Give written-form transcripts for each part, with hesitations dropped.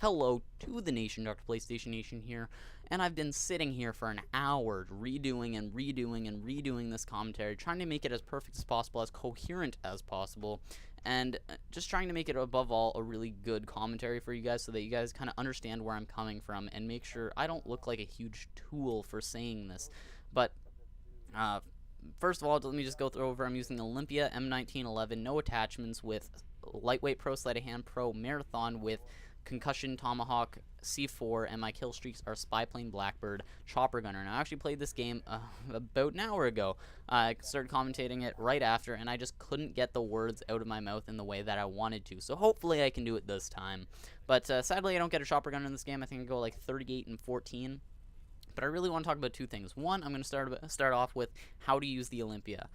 Hello to the nation, Dr. PlayStation Nation here, and I've been sitting here for an hour redoing and redoing this commentary, trying to make it as perfect as possible, as coherent as possible, and just trying to make it, above all, a really good commentary for you guys so that you guys kind of understand where I'm coming from and make sure I don't look like a huge tool for saying this. But first of all, let me just go over. I'm using the Olympia M1911, no attachments, with lightweight pro sleight of hand pro marathon with concussion tomahawk C4, and my kill streaks are spy plane blackbird chopper gunner. And I actually played this game about an hour ago. I started commentating it right after, and I just couldn't get the words out of my mouth in the way that I wanted to. So hopefully I can do it this time. But sadly, I don't get a chopper gunner in this game. I think I go like 38 and 14. But I really want to talk about two things. One, I'm going to start off with how to use the Olympia.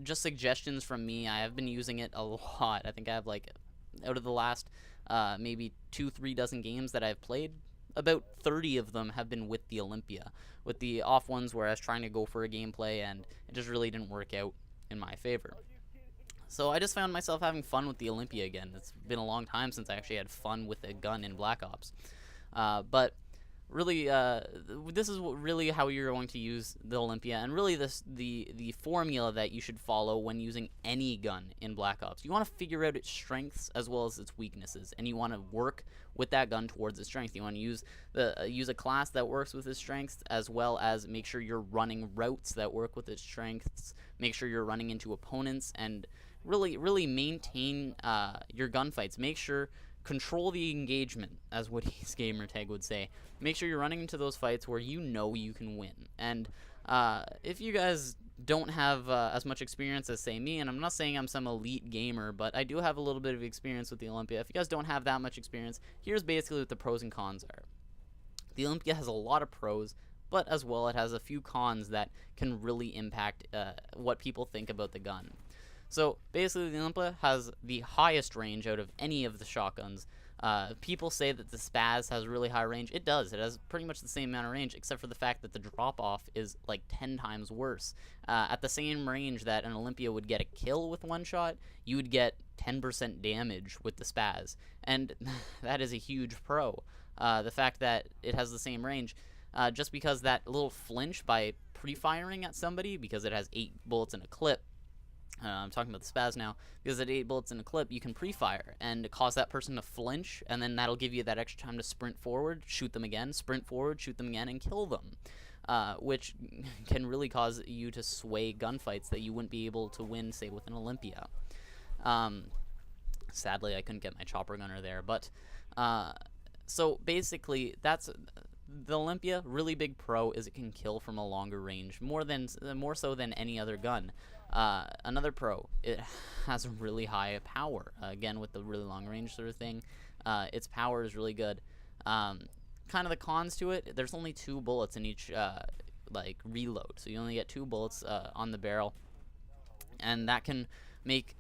Just suggestions from me. I have been using it a lot. I think I have, like, out of the last maybe 2-3 dozen games that I've played, about 30 of them have been with the Olympia. With the off ones where I was trying to go for a gameplay and it just really didn't work out in my favor. So I just found myself having fun with the Olympia again. It's been a long time since I actually had fun with a gun in Black Ops. But really, this is really how you're going to use the Olympia, and really the formula that you should follow when using any gun in Black Ops. You want to figure out its strengths as well as its weaknesses, and you want to work with that gun towards its strength. You want to use a class that works with its strengths, as well as make sure you're running routes that work with its strengths. Make sure you're running into opponents, and really maintain your gunfights. Make sure control the engagement, as Woody's gamer tag would say. Make sure you're running into those fights where you know you can win. And if you guys don't have as much experience as, say, me, and I'm not saying I'm some elite gamer, but I do have a little bit of experience with the Olympia. If you guys don't have that much experience, here's basically what the pros and cons are. The Olympia has a lot of pros, but as well it has a few cons that can really impact what people think about the gun. So basically, the Olympia has the highest range out of any of the shotguns. People say that the Spaz has really high range. It does. It has pretty much the same amount of range, except for the fact that the drop-off is like 10 times worse. At the same range that an Olympia would get a kill with one shot, you would get 10% damage with the Spaz. And that is a huge pro. The fact that it has the same range, just because that little flinch by pre-firing at somebody, because it has 8 bullets in a clip, I'm talking about the Spaz now, because at 8 bullets in a clip, you can pre-fire and cause that person to flinch, and then that'll give you that extra time to sprint forward, shoot them again, sprint forward, shoot them again, and kill them, which can really cause you to sway gunfights that you wouldn't be able to win, say, with an Olympia. Sadly, I couldn't get my chopper gunner there, but so basically, that's the Olympia. Really big pro is it can kill from a longer range, more so than any other gun. Another pro, it has really high power. Again, with the really long range sort of thing, its power is really good. Kind of the cons to it, there's only 2 bullets in each like reload, so you only get 2 bullets on the barrel, and that can make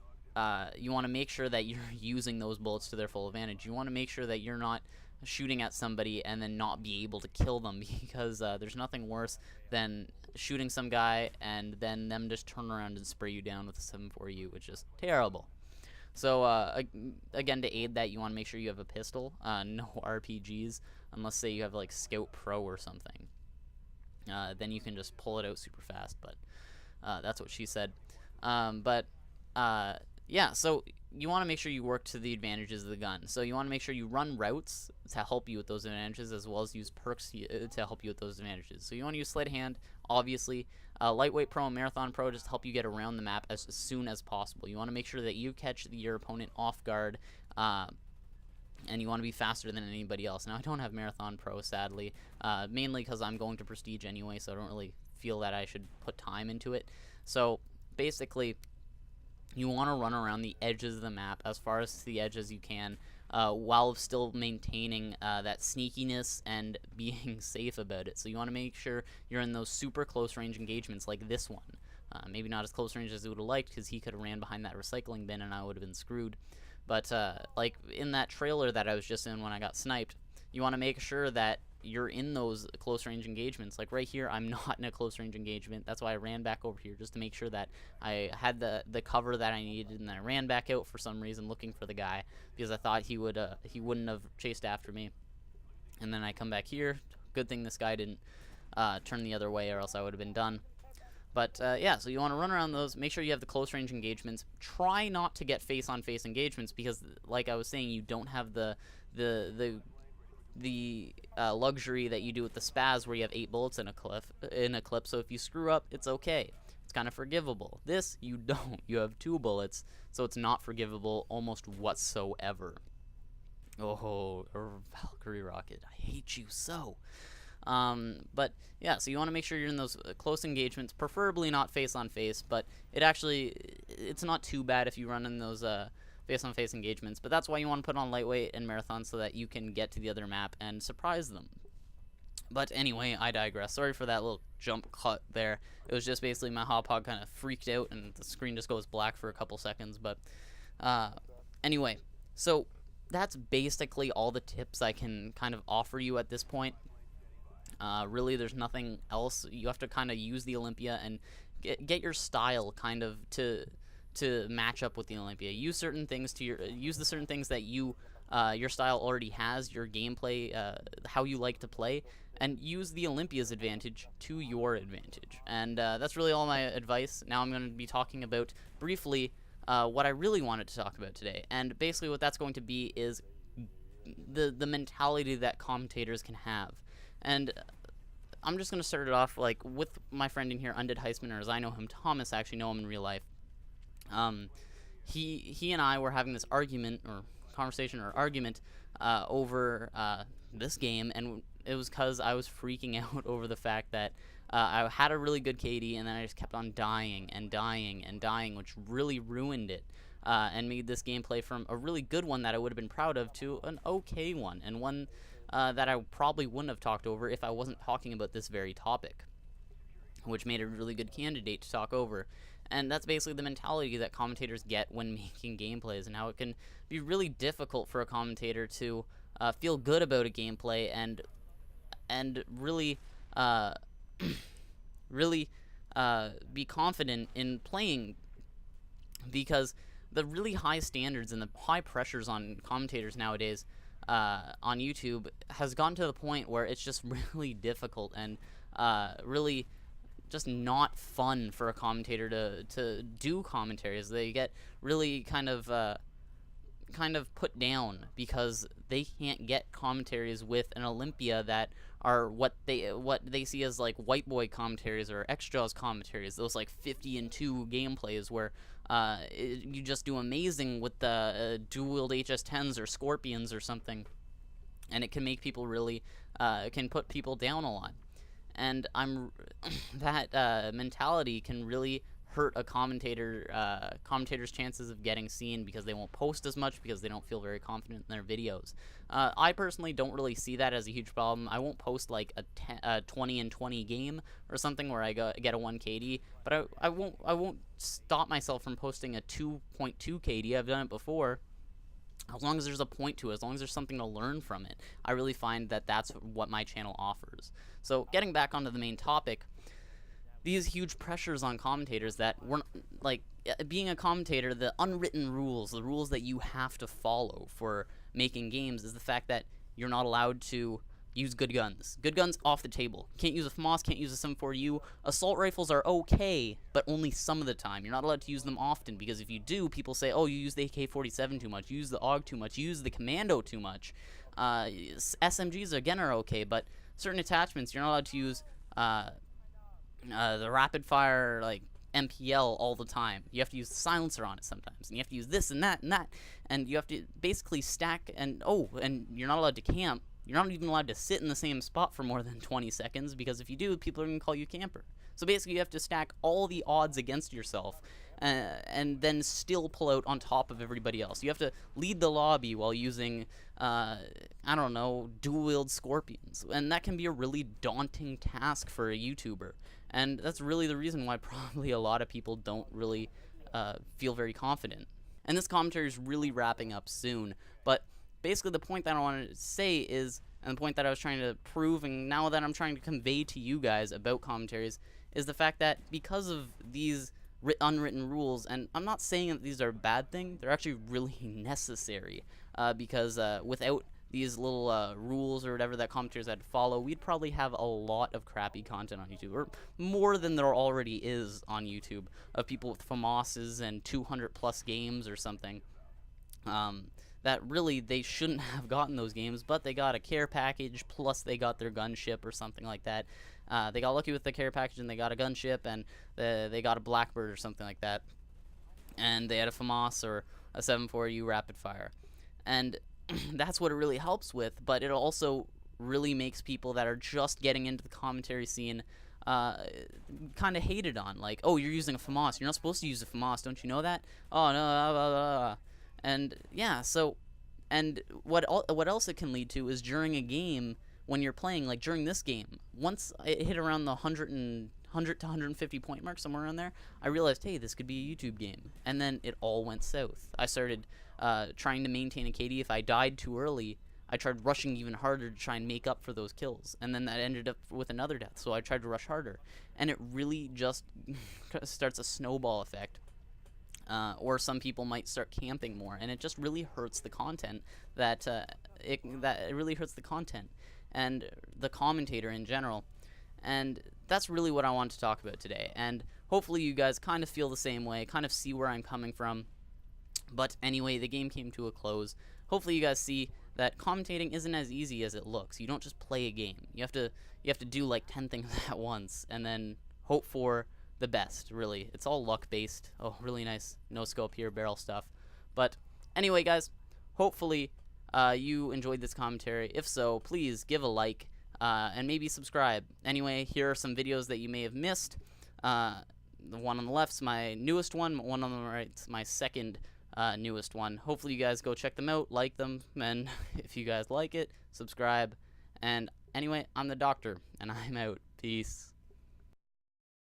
you want to make sure that you're using those bullets to their full advantage. You want to make sure that you're not shooting at somebody and then not be able to kill them, because there's nothing worse than shooting some guy and then them just turn around and spray you down with a 7.4U, which is terrible. So again, to aid that, you want to make sure you have a pistol, no RPGs, unless, say, you have like Scout Pro or something. Then you can just pull it out super fast, but that's what she said. Yeah, so you want to make sure you work to the advantages of the gun. So you want to make sure you run routes to help you with those advantages, as well as use perks to help you with those advantages. So you want to use Sleight of Hand, obviously. Lightweight Pro and Marathon Pro just help you get around the map as soon as possible. You want to make sure that you catch your opponent off guard, and you want to be faster than anybody else. Now, I don't have Marathon Pro, sadly, mainly because I'm going to Prestige anyway, so I don't really feel that I should put time into it. So basically, you want to run around the edges of the map as far as to the edge as you can, while still maintaining that sneakiness and being safe about it. So you want to make sure you're in those super close range engagements like this one. Maybe not as close range as he would have liked, because he could have ran behind that recycling bin and I would have been screwed. But like in that trailer that I was just in when I got sniped, you want to make sure that you're in those close range engagements. Like right here, I'm not in a close range engagement. That's why I ran back over here just to make sure that I had the cover that I needed, and then I ran back out for some reason looking for the guy because I thought he wouldn't have chased after me. And then I come back here. Good thing this guy didn't turn the other way, or else I would have been done. But yeah, so you want to run around those. Make sure you have the close range engagements. Try not to get face-on-face engagements because, like I was saying, you don't have the luxury that you do with the spaz, where you have 8 bullets in a clip. So if you screw up, it's okay. It's kind of forgivable. This you don't. You have 2 bullets, so it's not forgivable almost whatsoever. Oh, Valkyrie Rocket, I hate you so. But yeah, so you want to make sure you're in those close engagements, preferably not face-on-face, but it's not too bad if you run in those face-on-face engagements, but that's why you want to put on lightweight and marathon so that you can get to the other map and surprise them. But anyway, I digress. Sorry for that little jump cut there. It was just basically my hotpod kind of freaked out and the screen just goes black for a couple seconds, but anyway, so that's basically all the tips I can kind of offer you at this point. Really, there's nothing else. You have to kind of use the Olympia and get your style kind of to match up with the Olympia. Use certain things use the certain things that your style already has, your gameplay, how you like to play, and use the Olympia's advantage to your advantage. And that's really all my advice. Now I'm going to be talking about briefly what I really wanted to talk about today. And basically what that's going to be is the mentality that commentators can have. And I'm just going to start it off like with my friend in here, Undead Heisman, or as I know him, Thomas. I actually know him in real life. He and I were having this argument or conversation or argument over this game, and it was because I was freaking out over the fact that I had a really good KD, and then I just kept on dying and dying and dying, which really ruined it. And made this gameplay from a really good one that I would have been proud of to an okay one, and one that I probably wouldn't have talked over if I wasn't talking about this very topic, which made a really good candidate to talk over. And that's basically the mentality that commentators get when making gameplays, and how it can be really difficult for a commentator to feel good about a gameplay and really really be confident in playing, because the really high standards and the high pressures on commentators nowadays on YouTube has gone to the point where it's just really difficult and really just not fun for a commentator to do commentaries. They get really kind of put down because they can't get commentaries with an Olympia that are what they see as like white boy commentaries or X-Jaws commentaries, those like 50-2 gameplays where you just do amazing with the dual-wield HS-10s or Scorpions or something, and it can make people really can put people down a lot. And that mentality can really hurt a commentator's chances of getting seen, because they won't post as much because they don't feel very confident in their videos. I personally don't really see that as a huge problem. I won't post like a 20-20 game or something where I get a 1 KD, but I won't stop myself from posting a 2.2 KD. I've done it before. As long as there's a point to it, as long as there's something to learn from it, I really find that that's what my channel offers. So getting back onto the main topic, these huge pressures on commentators that we're like, being a commentator, the unwritten rules, the rules that you have to follow for making games, is the fact that you're not allowed to use good guns. Good guns off the table. Can't use a FAMAS, can't use a 7.4U. Assault rifles are okay, but only some of the time. You're not allowed to use them often, because if you do, people say, oh, you use the AK-47 too much, you use the AUG too much, you use the Commando too much. SMGs, again, are okay, but certain attachments, you're not allowed to use the rapid fire, like, MPL all the time. You have to use the silencer on it sometimes, and you have to use this and that, and you have to basically stack, and you're not allowed to camp. You're not even allowed to sit in the same spot for more than 20 seconds, because if you do, people are going to call you camper. So basically, you have to stack all the odds against yourself, and then still pull out on top of everybody else. You have to lead the lobby while using, I don't know, dual-wield Scorpions. And that can be a really daunting task for a YouTuber. And that's really the reason why probably a lot of people don't really feel very confident. And this commentary is really wrapping up soon, but basically the point that I wanted to say is, and the point that I was trying to prove, and now that I'm trying to convey to you guys about commentaries, is the fact that because of these unwritten rules, and I'm not saying that these are a bad thing, they're actually really necessary, because without these little rules or whatever that commentators had to follow, we'd probably have a lot of crappy content on YouTube, or more than there already is on YouTube, of people with FAMASs and 200 plus games or something. That really they shouldn't have gotten those games, but they got a care package, plus they got their gunship or something like that. They got lucky with the care package and they got a gunship, and they got a Blackbird or something like that. And they had a FAMAS or a 740U rapid fire. And that's what it really helps with, but it also really makes people that are just getting into the commentary scene kind of hated on. Like, oh, you're using a FAMAS. You're not supposed to use a FAMAS. Don't you know that? Oh, no, blah, blah, blah. And yeah, so, and what else it can lead to is during a game, when you're playing, like during this game, once it hit around the 100 to 150 point mark, somewhere around there, I realized, hey, this could be a YouTube game. And then it all went south. I started trying to maintain a KD. If I died too early, I tried rushing even harder to try and make up for those kills. And then that ended up with another death, so I tried to rush harder. And it really just starts a snowball effect. Or some people might start camping more, and it just really hurts the content. It really hurts the content and the commentator in general. And that's really what I want to talk about today. And hopefully you guys kind of feel the same way, kind of see where I'm coming from. But anyway, the game came to a close. Hopefully you guys see that commentating isn't as easy as it looks. You don't just play a game. You have to do like 10 things at once, and then hope for the best, really. It's all luck based. Oh, really nice no scope here, barrel stuff. But anyway, guys, hopefully you enjoyed this commentary. If so, please give a like and maybe subscribe. Anyway, here are some videos that you may have missed. The one on the left's my newest one on the right's my second newest one. Hopefully you guys go check them out, like them, and if you guys like it, subscribe. And anyway, I'm the doctor, and I'm out. Peace.